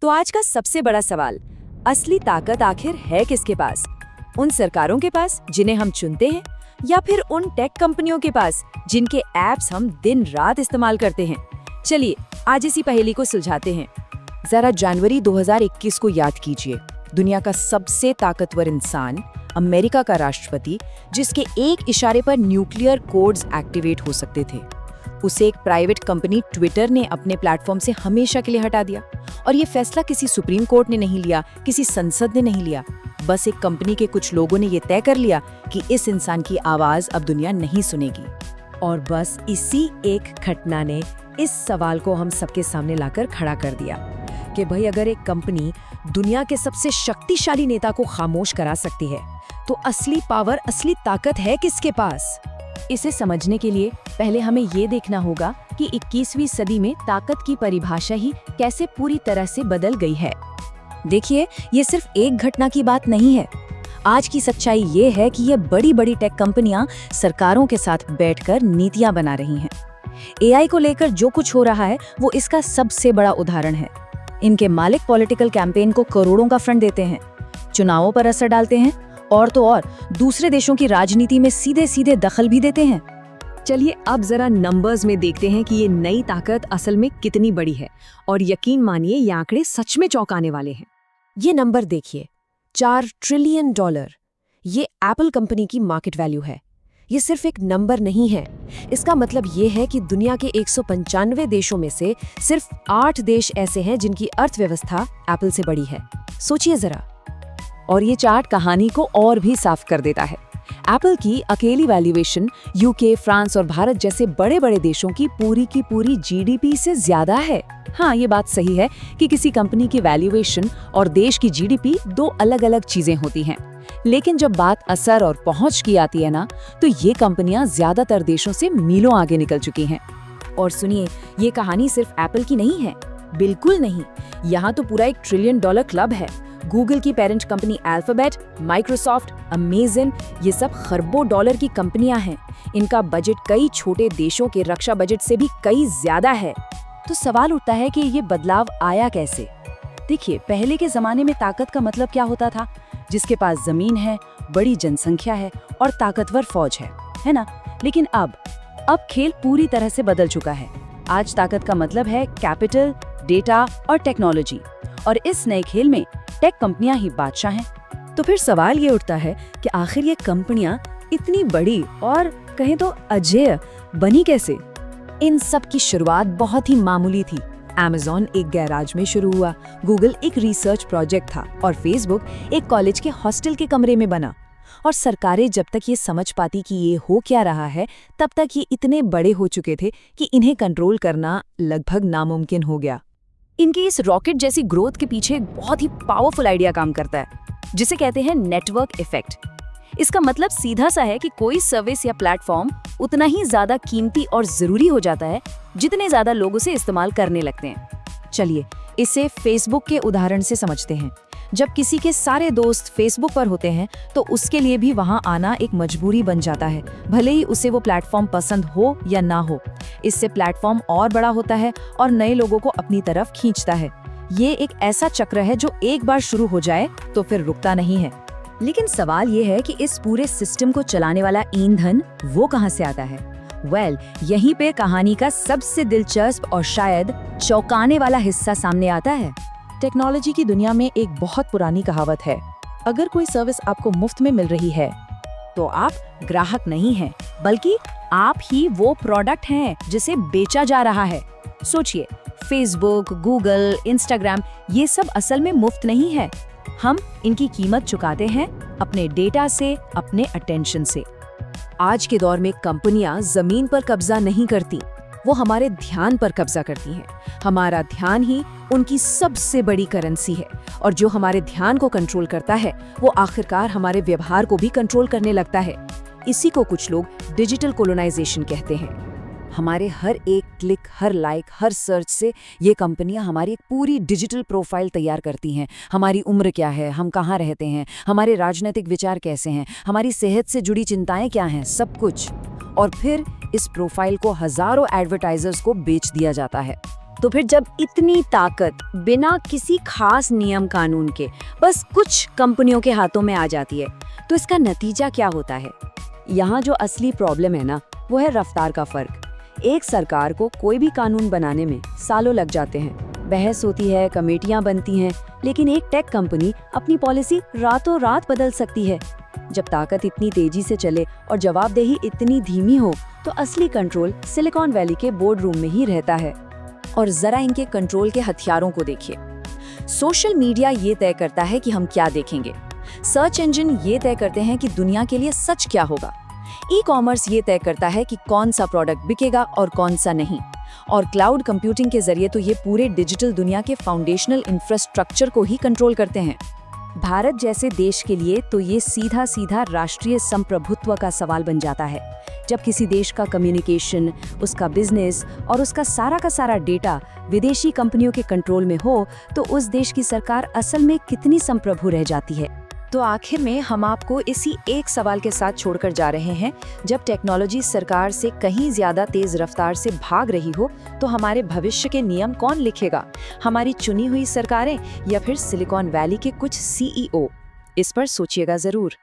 तो आज का सबसे बड़ा सवाल, असली ताकत आखिर है किसके पास? उन सरकारों के पास जिन्हें हम चुनते हैं, या फिर उन टेक कंपनियों के पास जिनके ऐप्स हम दिन रात इस्तेमाल करते हैं? चलिए आज इसी पहेली को सुलझाते हैं। जरा जनवरी 2021 को याद कीजिए। दुनिया का सबसे ताकतवर इंसान, अमेरिका का राष्ट्रपति, जिसके एक इशारे पर न्यूक्लियर कोड्स एक्टिवेट हो सकते थे, उसे एक प्राइवेट कंपनी ट्विटर ने अपने प्लेटफॉर्म से हमेशा के लिए हटा दिया। और ये फैसला किसी सुप्रीम कोर्ट ने नहीं लिया, किसी संसद ने नहीं लिया, बस एक कंपनी के कुछ लोगों ने ये तय कर लिया कि इस इंसान की आवाज अब दुनिया नहीं सुनेगी। और बस इसी एक घटना ने इस सवाल को हम सबके सामने लाकर खड़ा कर दिया कि भाई अगर एक कंपनी दुनिया के सबसे शक्तिशाली नेता को खामोश करा सकती है, तो असली पावर, असली ताकत है किसके पास? इसे समझने के लिए पहले हमें ये देखना होगा कि 21वीं सदी में ताकत की परिभाषा ही कैसे पूरी तरह से बदल गई है। देखिए, ये सिर्फ एक घटना की बात नहीं है। आज की सच्चाई ये है कि ये बड़ी बड़ी टेक कंपनियां सरकारों के साथ बैठकर नीतियां बना रही हैं। एआई को लेकर जो कुछ हो रहा है वो इसका सबसे बड़ा उदाहरण है। इनके मालिक पॉलिटिकल कैंपेन को करोड़ों का फंड देते हैं, चुनावों पर असर डालते हैं, और तो और दूसरे देशों की राजनीति में सीधे सीधे दखल भी देते हैं। चलिए अब जरा नंबर्स में देखते हैं कि ये नई ताकत असल में कितनी बड़ी है, और यकीन मानिए ये आंकड़े सच में चौंकाने वाले हैं। ये नंबर देखिए, $4 ट्रिलियन। ये एप्पल कंपनी की मार्केट वैल्यू है। ये सिर्फ एक नंबर नहीं है, इसका मतलब ये है कि दुनिया के 195 देशों में से सिर्फ 8 देश ऐसे हैं जिनकी अर्थव्यवस्था एप्पल से बड़ी है। सोचिए जरा। और ये चार्ट कहानी को और भी साफ कर देता है। एप्पल की अकेली वैल्यूएशन यूके, फ्रांस और भारत जैसे बड़े बड़े देशों की पूरी जीडीपी से ज्यादा है। हाँ, ये बात सही है कि किसी कंपनी की वैल्यूएशन और देश की जीडीपी दो अलग अलग चीजें होती हैं, लेकिन जब बात असर और पहुंच की आती है ना, तो ये कंपनियां ज्यादातर देशों से मीलों आगे निकल चुकी हैं। और सुनिए, ये कहानी सिर्फ एप्पल की नहीं है, बिल्कुल नहीं। यहाँ तो पूरा $1 ट्रिलियन क्लब है। गूगल की parent company alphabet, Microsoft, Amazon, ये सब खरबों डॉलर की कंपनियां हैं। इनका बजट कई छोटे देशों के रक्षा बजट से भी कई ज्यादा है। तो सवाल उठता है कि ये बदलाव आया कैसे? देखिए, पहले के जमाने में ताकत का मतलब क्या होता था? जिसके पास जमीन है, बड़ी जनसंख्या है और ताकतवर फौज है ना? लेकिन अब खेल पूरी तरह से बदल चुका है। आज ताकत का मतलब है कैपिटल, डेटा और टेक्नोलॉजी। और इस नए खेल में टेक कंपनियां ही बादशाह हैं। तो फिर सवाल ये उठता है कि आखिर ये कंपनियां इतनी बड़ी और कहें तो अजेय बनी कैसे? इन सब की शुरुआत बहुत ही मामूली थी। Amazon एक गैराज में शुरू हुआ, गूगल एक रिसर्च प्रोजेक्ट था और फेसबुक एक कॉलेज के हॉस्टल के कमरे में बना। और सरकारें जब तक ये समझ पाती कि ये हो क्या रहा है, तब तक ये इतने बड़े हो चुके थे कि इन्हें कंट्रोल करना लगभग नामुमकिन हो गया। इनकी इस रॉकेट जैसी ग्रोथ के पीछे एक बहुत ही पावरफुल आइडिया काम करता है, जिसे कहते हैं नेटवर्क इफेक्ट। इसका मतलब सीधा सा है कि कोई सर्विस या प्लेटफॉर्म उतना ही ज्यादा कीमती और जरूरी हो जाता है जितने ज्यादा लोग उसे इस्तेमाल करने लगते हैं। चलिए इसे फेसबुक के उदाहरण से समझते हैं। जब किसी के सारे दोस्त फेसबुक पर होते हैं, तो उसके लिए भी वहां आना एक मजबूरी बन जाता है, भले ही उसे वो प्लेटफॉर्म पसंद हो या ना हो। इससे प्लेटफॉर्म और बड़ा होता है और नए लोगों को अपनी तरफ खींचता है। ये एक ऐसा चक्र है जो एक बार शुरू हो जाए तो फिर रुकता नहीं है। लेकिन सवाल ये है कि इस पूरे सिस्टम को चलाने वाला ईंधन वो कहाँ से आता है? यहीं पे कहानी का सबसे दिलचस्प और शायद चौंकाने वाला हिस्सा सामने आता है। टेक्नोलॉजी की दुनिया में एक बहुत पुरानी कहावत है, अगर कोई सर्विस आपको मुफ्त में मिल रही है तो आप ग्राहक नहीं हैं, बल्कि आप ही वो प्रोडक्ट हैं जिसे बेचा जा रहा है। सोचिए, फेसबुक, गूगल, इंस्टाग्राम, ये सब असल में मुफ्त नहीं है। हम इनकी कीमत चुकाते हैं अपने डेटा से, अपने अटेंशन से। आज के दौर में कंपनियां जमीन पर कब्जा नहीं करती, वो हमारे ध्यान पर कब्जा करती हैं। हमारा ध्यान ही उनकी सबसे बड़ी करेंसी है, और जो हमारे ध्यान को कंट्रोल करता है वो आखिरकार हमारे व्यवहार को भी कंट्रोल करने लगता है। इसी को कुछ लोग डिजिटल कोलोनाइजेशन कहते हैं। हमारे हर एक क्लिक, हर लाइक, हर सर्च से ये कंपनियां हमारी एक पूरी डिजिटल प्रोफाइल तैयार करती हैं। हमारी उम्र क्या है, हम कहाँ रहते हैं, हमारे राजनीतिक विचार कैसे हैं, हमारी सेहत से जुड़ी चिंताएं क्या हैं, सब कुछ। और फिर इस प्रोफाइल को हजारों एडवर्टाइजर्स को बेच दिया जाता है। तो फिर जब इतनी ताकत बिना किसी खास नियम कानून के बस कुछ कंपनियों के हाथों में आ जाती है, तो इसका नतीजा क्या होता है? यहाँ जो असली प्रॉब्लम है ना, वो है रफ्तार का फर्क। एक सरकार को कोई भी कानून बनाने में सालों लग जाते हैं, बहस होती है, कमेटियां बनती हैं, लेकिन एक टेक कंपनी अपनी पॉलिसी रातों रात बदल सकती है। जब ताकत इतनी तेजी से चले और जवाबदेही इतनी धीमी हो, तो असली कंट्रोल सिलिकॉन वैली के बोर्ड रूम में ही रहता है। और जरा इनके कंट्रोल के हथियारों को देखिए। सोशल मीडिया ये तय करता है कि हम क्या देखेंगे, सर्च इंजन ये तय करते हैं कि दुनिया के लिए सच क्या होगा, ई कॉमर्स ये तय करता है कि कौन सा प्रोडक्ट बिकेगा और कौन सा नहीं, और क्लाउड कंप्यूटिंग के जरिए तो ये पूरे डिजिटल दुनिया के फाउंडेशनल इंफ्रास्ट्रक्चर को ही कंट्रोल करते हैं। भारत जैसे देश के लिए तो ये सीधा सीधा राष्ट्रीय संप्रभुत्व का सवाल बन जाता है। जब किसी देश का कम्युनिकेशन, उसका बिजनेस और उसका सारा डेटा विदेशी कंपनियों के कंट्रोल में हो, तो उस देश की सरकार असल में कितनी संप्रभु रह जाती है। तो आखिर में हम आपको इसी एक सवाल के साथ छोड़कर जा रहे हैं, जब टेक्नोलॉजी सरकार से कहीं ज्यादा तेज रफ्तार से भाग रही हो, तो हमारे भविष्य के नियम कौन लिखेगा? हमारी चुनी हुई सरकारें या फिर सिलिकॉन वैली के कुछ CEO? इस पर सोचिएगा जरूर।